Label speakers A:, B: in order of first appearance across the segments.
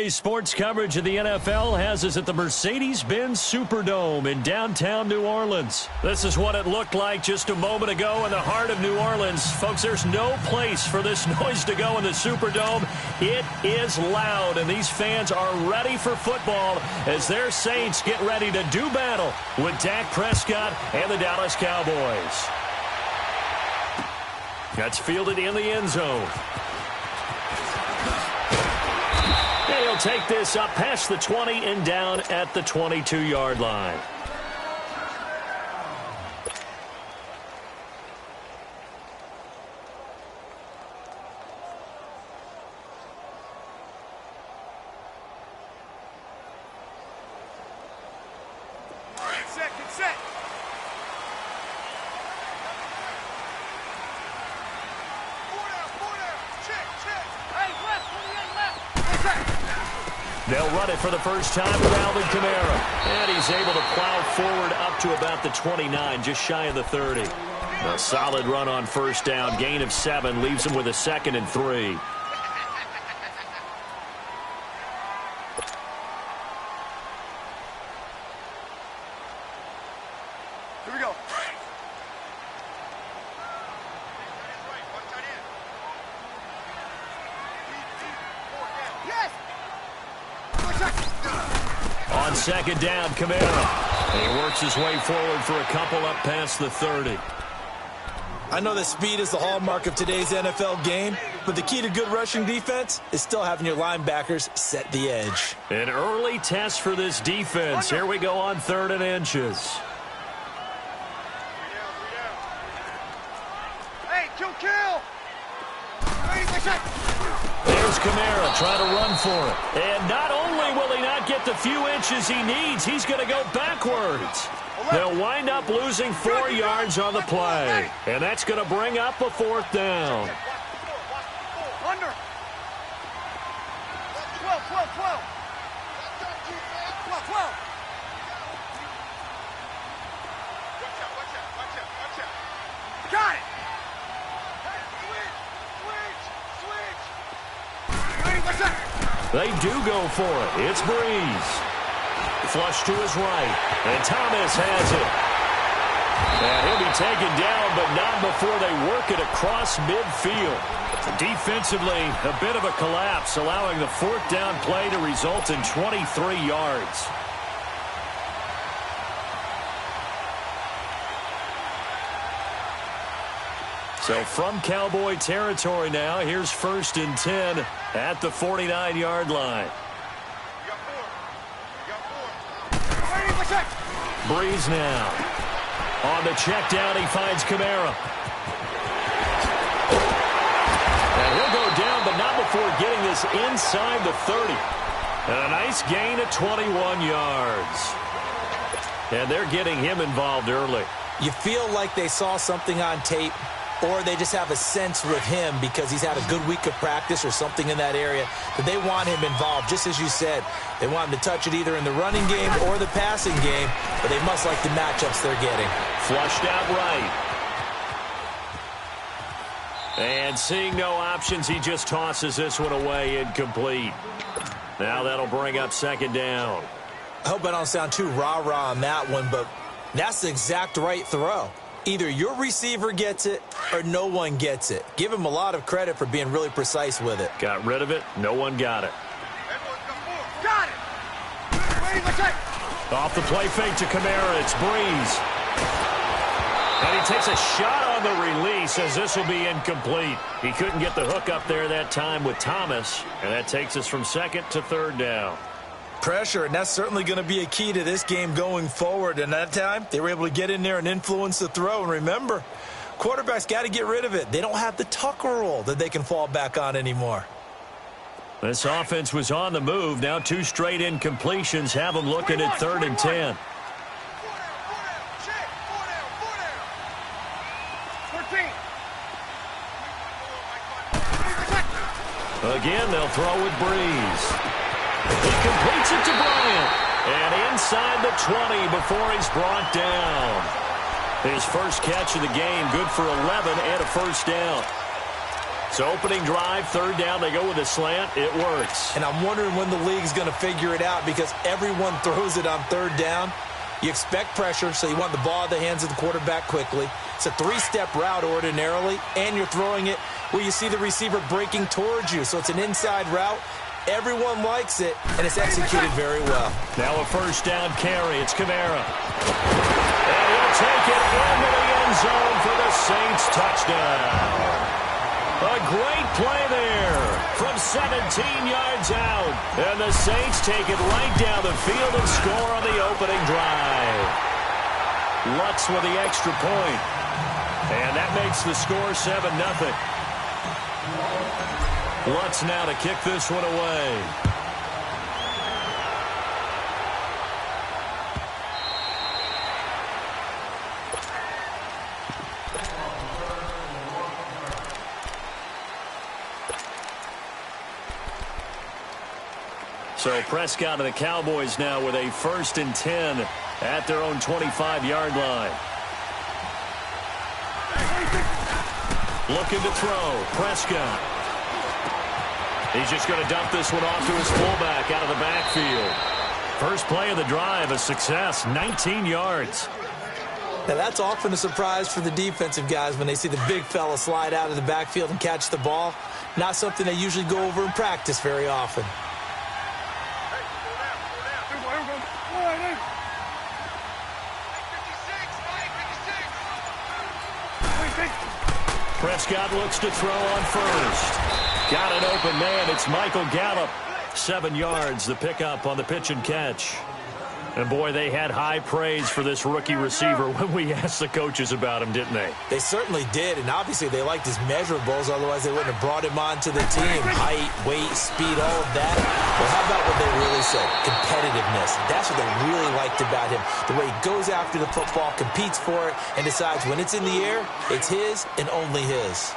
A: Sports coverage of the NFL has us at the Mercedes-Benz Superdome in downtown New Orleans. This is what it looked like just a moment ago in the heart of New Orleans. Folks, there's no place for this noise to go in the Superdome. It is loud, and these fans are ready for football as their Saints get ready to do battle with Dak Prescott and the Dallas Cowboys. That's fielded in the end zone. He'll take this up past the 20 and down at the 22-yard line.
B: Set. Four down. Check. Hey, left.
A: They'll run it for the first time with Alvin Kamara. And he's able to plow forward up to about the 29, just shy of the 30. A solid run on first down. Gain of 7 leaves him with a 2nd and 3.
B: Here we go. Yes!
A: On second down, Kamara. And he works his way forward for a couple up past the 30.
C: I know that speed is the hallmark of today's NFL game, but the key to good rushing defense is still having your linebackers set the edge.
A: An early test for this defense. Here we go on 3rd and inches.
B: Hey, kill!
A: There's Kamara trying to run for it. And not only will he not get the few inches he needs, he's going to go backwards. They'll wind up losing 4 yards on the play. And that's going to bring up a 4th down.
B: Under. 12. 12. Watch out. Got it.
A: They do go for it. It's Breeze. Flush to his right. And Thomas has it. And he'll be taken down, but not before they work it across midfield. Defensively, a bit of a collapse, allowing the 4th down play to result in 23 yards. So from Cowboy territory now, here's 1st and 10 at the 49-yard line. Breeze now. On the check down, he finds Kamara. And he'll go down, but not before getting this inside the 30. And a nice gain of 21 yards. And they're getting him involved early.
C: You feel like they saw something on tape, or they just have a sense with him because he's had a good week of practice or something in that area that they want him involved. Just as you said, they want him to touch it either in the running game or the passing game, but they must like the matchups they're getting.
A: Flushed out right. And seeing no options, he just tosses this one away, incomplete. Now that'll bring up 2nd down.
C: I hope I don't sound too rah-rah on that one, but that's the exact right throw. Either your receiver gets it or no one gets it. Give him a lot of credit for being really precise with it.
A: Got rid of it. No one got it.
B: Got it!
A: Off the play fake to Kamara. It's Breeze. And he takes a shot on the release as this will be incomplete. He couldn't get the hook up there that time with Thomas. And that takes us from 2nd to 3rd down.
C: Pressure, and that's certainly going to be a key to this game going forward. And that time, they were able to get in there and influence the throw. And remember, quarterbacks got to get rid of it. They don't have the Tucker rule that they can fall back on anymore.
A: This offense was on the move. Now 2 straight incompletions have them looking at 3rd and 10. 14. Again, they'll throw with Breeze. He completes it to Bryant. And inside the 20 before he's brought down. His first catch of the game, good for 11 and a first down. So opening drive, third down, they go with a slant. It works.
C: And I'm wondering when the league's going to figure it out because everyone throws it on third down. You expect pressure, so you want the ball in the hands of the quarterback quickly. It's a three-step route ordinarily, and you're throwing it where you see the receiver breaking towards you. So it's an inside route. Everyone likes it, and it's executed very well.
A: Now a first down carry. It's Kamara. And he'll take it into the end zone for the Saints touchdown. A great play there from 17 yards out. And the Saints take it right down the field and score on the opening drive. Lutz with the extra point. And that makes the score 7-0. Lutz now to kick this one away. So Prescott and the Cowboys now with a 1st and 10 at their own 25-yard line. Looking to throw. Prescott. He's just going to dump this one off to his fullback out of the backfield. First play of the drive, a success, 19 yards.
C: Now that's often a surprise for the defensive guys when they see the big fella slide out of the backfield and catch the ball. Not something they usually go over in practice very often.
A: Prescott looks to throw on first. Got an open man. It's Michael Gallup. 7 yards, the pickup on the pitch and catch. And, boy, they had high praise for this rookie receiver when we asked the coaches about him, didn't they?
C: They certainly did, and obviously they liked his measurables. Otherwise, they wouldn't have brought him onto the team. Height, weight, speed, all of that. Well, how about what they really said? Competitiveness. That's what they really liked about him. The way he goes after the football, competes for it, and decides when it's in the air, it's his and only his.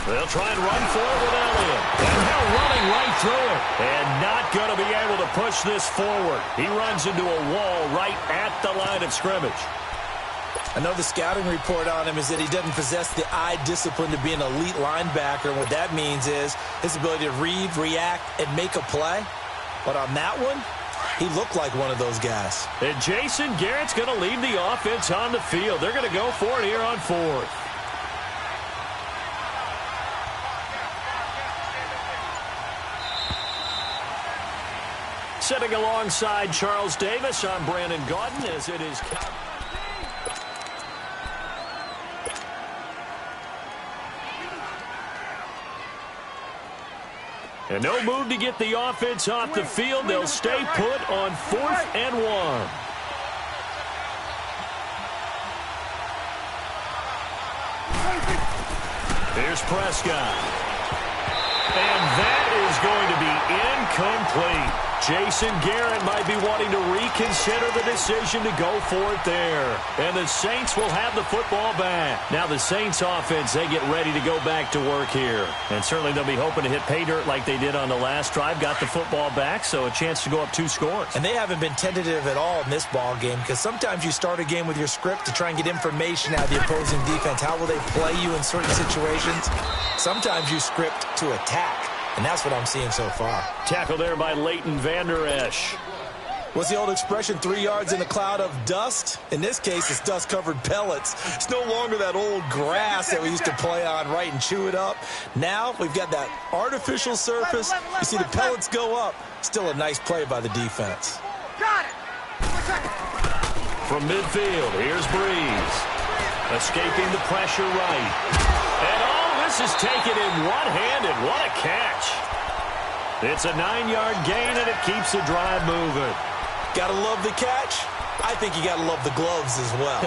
A: They'll try and run forward with Elliott. And they're running right through it. And not going to be able to push this forward. He runs into a wall right at the line of scrimmage.
C: I know the scouting report on him is that he doesn't possess the eye discipline to be an elite linebacker. And what that means is his ability to read, react, and make a play. But on that one, he looked like one of those guys.
A: And Jason Garrett's going to lead the offense on the field. They're going to go for it here on 4th. Sitting alongside Charles Davis, I'm Brandon Gaudin as it is. And no move to get the offense off the field. They'll stay put on 4th and 1. Here's Prescott. And that is going to be incomplete. Jason Garrett might be wanting to reconsider the decision to go for it there. And the Saints will have the football back. Now the Saints offense, they get ready to go back to work here. And certainly they'll be hoping to hit pay dirt like they did on the last drive. Got the football back, so a chance to go up 2 scores.
C: And they haven't been tentative at all in this ball game because sometimes you start a game with your script to try and get information out of the opposing defense. How will they play you in certain situations? Sometimes you script to attack. And that's what I'm seeing so far.
A: Tackle there by Leighton Vander Esch.
C: What's the old expression, 3 yards in a cloud of dust? In this case, it's dust-covered pellets. It's no longer that old grass that we used to play on, right, and chew it up. Now we've got that artificial surface. You see the pellets go up. Still a nice play by the defense.
B: Got it.
A: From midfield, here's Breeze. Escaping the pressure right. And this is taken in one-handed. What a catch. It's a 9-yard gain, and it keeps the drive moving.
C: Gotta love the catch. I think you gotta love the gloves as well.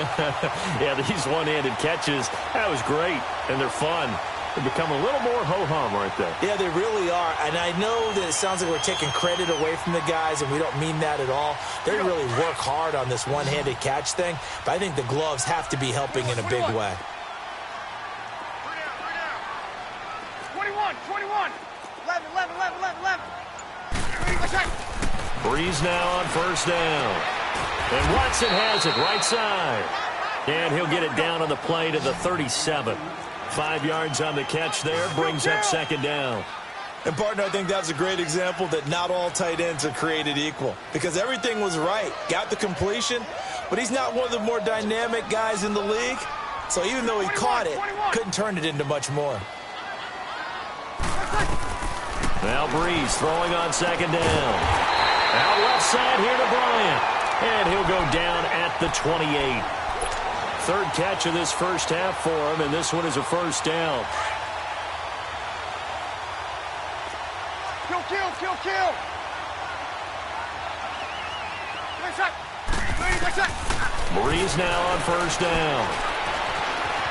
A: Yeah, these one-handed catches, that was great, and they're fun. They become a little more ho-hum right there.
C: Yeah, they really are. And I know that it sounds like we're taking credit away from the guys, and we don't mean that at all. They really work hard on this one-handed catch thing, but I think the gloves have to be helping in a big way.
B: 21, 11, 11, 11, 11, 11. Ready, watch out.
A: Breeze now on first down. And Watson has it right side. And he'll get it down on the play to the 37. 5 yards on the catch there, brings up second down.
C: And, partner, I think that was a great example that not all tight ends are created equal, because everything was right. Got the completion, but he's not one of the more dynamic guys in the league. So even though he caught it, couldn't turn it into much more.
A: Now Breeze throwing on second down. Out left side here to Bryant. And he'll go down at the 28. Third catch of this first half for him, and this one is a first down.
B: Kill.
A: Breeze now on first down.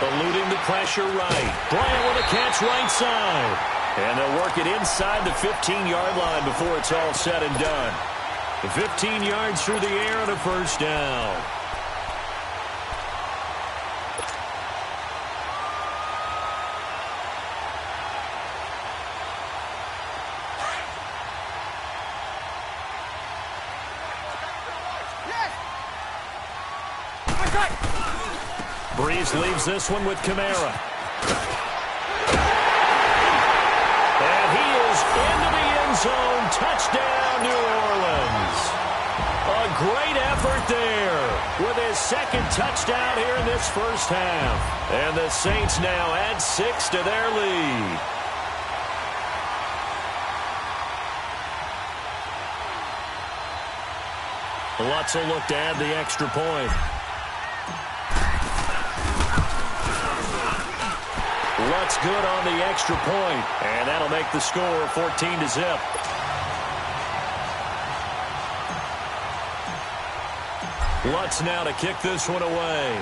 A: Eluding the pressure right. Bryant with a catch right side. And they'll work it inside the 15-yard line before it's all said and done. 15 yards through the air and a first down. Breeze leaves this one with Kamara. And he is into the end zone. Touchdown, New Orleans. A great effort there with his second touchdown here in this first half. And the Saints now add 6 to their lead. Lutz will look to add the extra point. Lutz good on the extra point, and that'll make the score 14-0. Lutz now to kick this one away.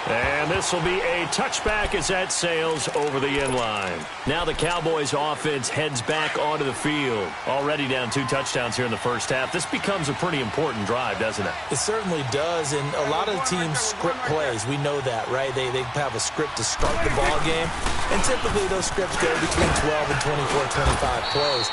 A: And this will be a touchback as that sails over the end line. Now the Cowboys offense heads back onto the field. Already down 2 touchdowns here in the first half. This becomes a pretty important drive, doesn't it?
C: It certainly does, and a lot of the teams script plays. We know that, right? They have a script to start the ball game, and typically those scripts go between 12 and 24, 25 plays.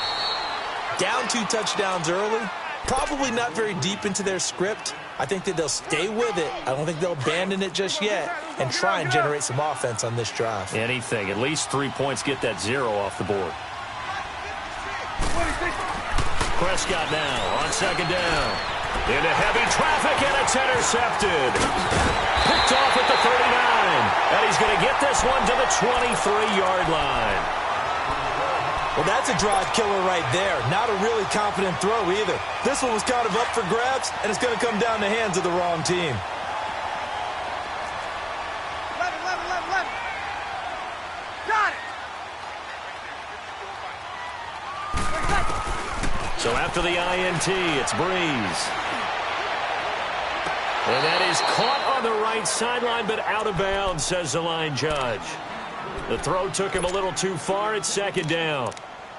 C: Down 2 touchdowns early, probably not very deep into their script. I think that they'll stay with it. I don't think they'll abandon it just yet and try and generate some offense on this drive.
A: Anything. At least 3 points, get that 0 off the board. Prescott now on second down. Into heavy traffic, and it's intercepted. Picked off at the 39. And he's going to get this one to the 23-yard line.
C: Well, that's a drive killer right there. Not a really confident throw either. This one was kind of up for grabs, and it's going to come down the hands of the wrong team.
B: 11. Got it.
A: So after the INT, it's Breeze. And that is caught on the right sideline, but out of bounds, says the line judge. The throw took him a little too far. It's second down.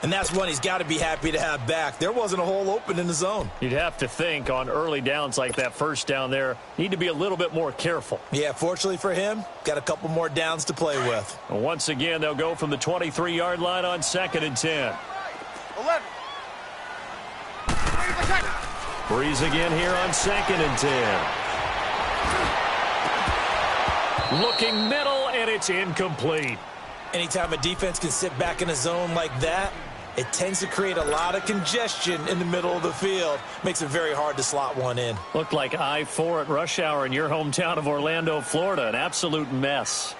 C: And that's one he's got to be happy to have back. There wasn't a hole open in the zone.
A: You'd have to think on early downs like that first down there, need to be a little bit more careful.
C: Yeah, fortunately for him, got a couple more downs to play with.
A: And once again, they'll go from the 23-yard line on 2nd and 10.
B: 11.
A: Breeze again here on 2nd and 10. Looking middle, and it's incomplete.
C: Anytime a defense can sit back in a zone like that, it tends to create a lot of congestion in the middle of the field. Makes it very hard to slot one in.
A: Looked like I-4 at rush hour in your hometown of Orlando, Florida. An absolute mess.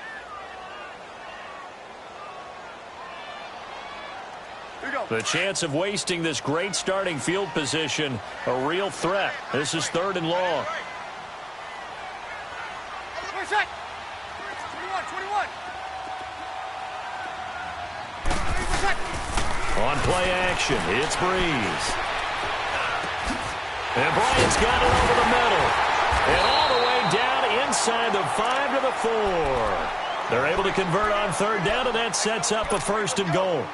A: The chance of wasting this great starting field position, a real threat. This is 3rd and long.
B: 21.
A: On play action, it's Breeze. And Bryant's got it over the middle. And all the way down inside the 5 to the 4. They're able to convert on 3rd down, and that sets up a 1st and goal.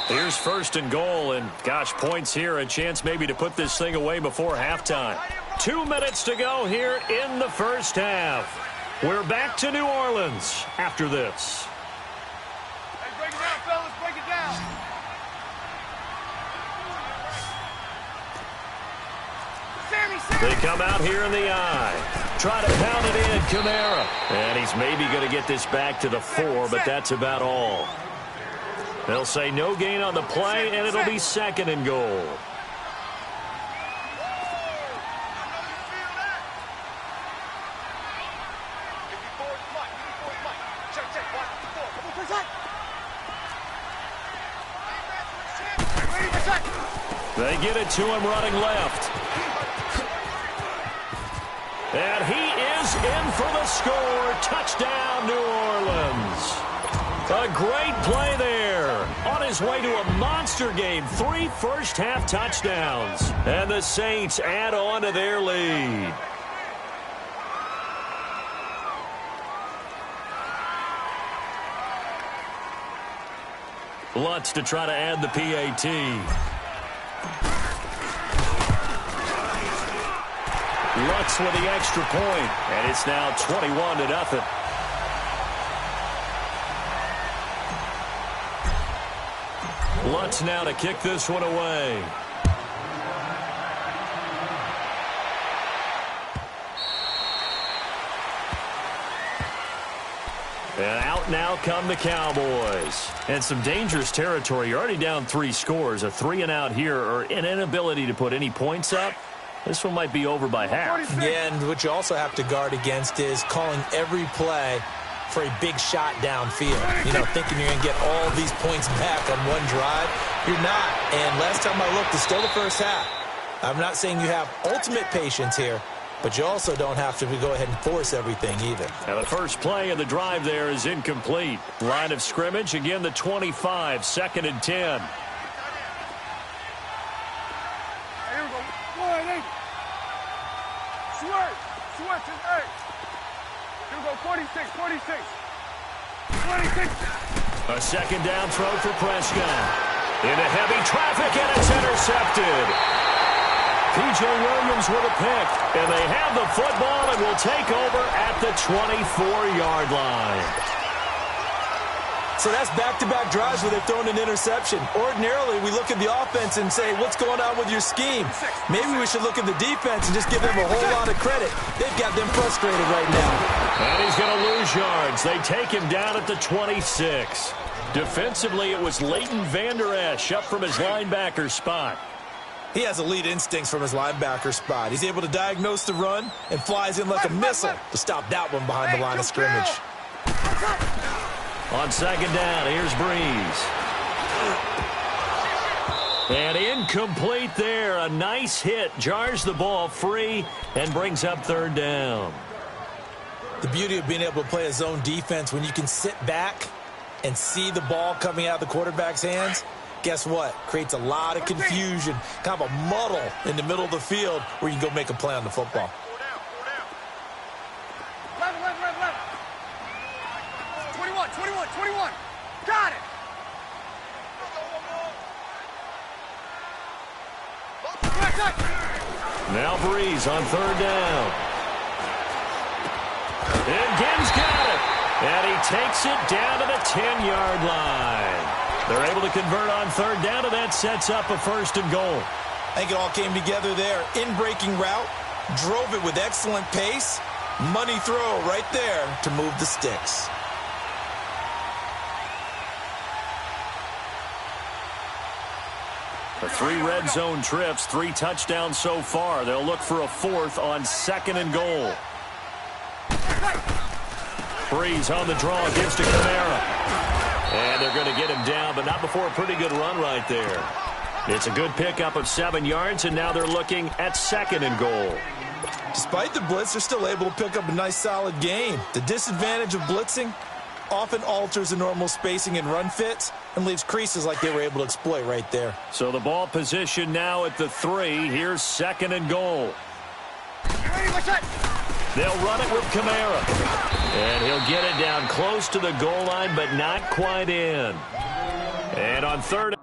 A: Here's 1st and goal, and gosh, points here, a chance maybe to put this thing away before halftime. 2 minutes to go here in the first half. We're back to New Orleans after this.
B: Hey, break it down, fellas. Break it down.
A: They come out here in the eye. Try to pound it in, Kamara. And he's maybe going to get this back to the 4, but that's about all. They'll say no gain on the play, and it'll be 2nd and goal. They get it to him running left. And he is in for the score. Touchdown, New Orleans. A great play there. On his way to a monster game. 3 first-half touchdowns. And the Saints add on to their lead. Lutz to try to add the PAT. Lutz with the extra point, and it's now 21-0. Lutz now to kick this one away. And out now come the Cowboys. And some dangerous territory. You're already down 3 scores. A 3 and out here, or an inability to put any points up. This one might be over by half.
C: Yeah, and what you also have to guard against is calling every play for a big shot downfield. You know, thinking you're going to get all these points back on one drive. You're not. And last time I looked, it's still the first half. I'm not saying you have ultimate patience here, but you also don't have to go ahead and force everything either.
A: And the first play of the drive there is incomplete. Line of scrimmage, again the 25, 2nd and 10.
B: Switch is 8. Here we go, 46, 46. 26.
A: A second down throw for Prescott. Into heavy traffic, and it's intercepted. P.J. Williams with a pick. And they have the football and will take over at the 24-yard line.
C: So that's back-to-back drives where they've thrown an interception. Ordinarily, we look at the offense and say, what's going on with your scheme? Maybe we should look at the defense and just give them a whole lot of credit. They've got them frustrated right now.
A: And he's going to lose yards. They take him down at the 26. Defensively, it was Leighton Vander Esch up from his linebacker spot.
C: He has elite instincts from his linebacker spot. He's able to diagnose the run and flies in like a missile to stop that one behind the line of scrimmage.
A: On second down, here's Breeze. And incomplete there. A nice hit. Jars the ball free and brings up 3rd down.
C: The beauty of being able to play a zone defense when you can sit back and see the ball coming out of the quarterback's hands, guess what? Creates a lot of confusion, kind of a muddle in the middle of the field where you can go make a play on the football.
B: 21. Got it.
A: Now Breeze on 3rd down. And Gibbs got it. And he takes it down to the 10-yard line. They're able to convert on 3rd down, and that sets up a 1st and goal.
C: I think it all came together there. In-breaking route, drove it with excellent pace. Money throw right there to move the sticks.
A: The 3 red zone trips, 3 touchdowns so far. They'll look for a 4th on 2nd and goal. Breeze on the draw, gives to Kamara. And they're going to get him down, but not before a pretty good run right there. It's a good pickup of 7 yards, and now they're looking at 2nd and goal.
C: Despite the blitz, they're still able to pick up a nice, solid gain. The disadvantage of blitzing often alters the normal spacing and run fits and leaves creases like they were able to exploit right there.
A: So the ball position now at the 3. Here's 2nd and goal. They'll run it with Kamara. And he'll get it down close to the goal line, but not quite in. And on 3rd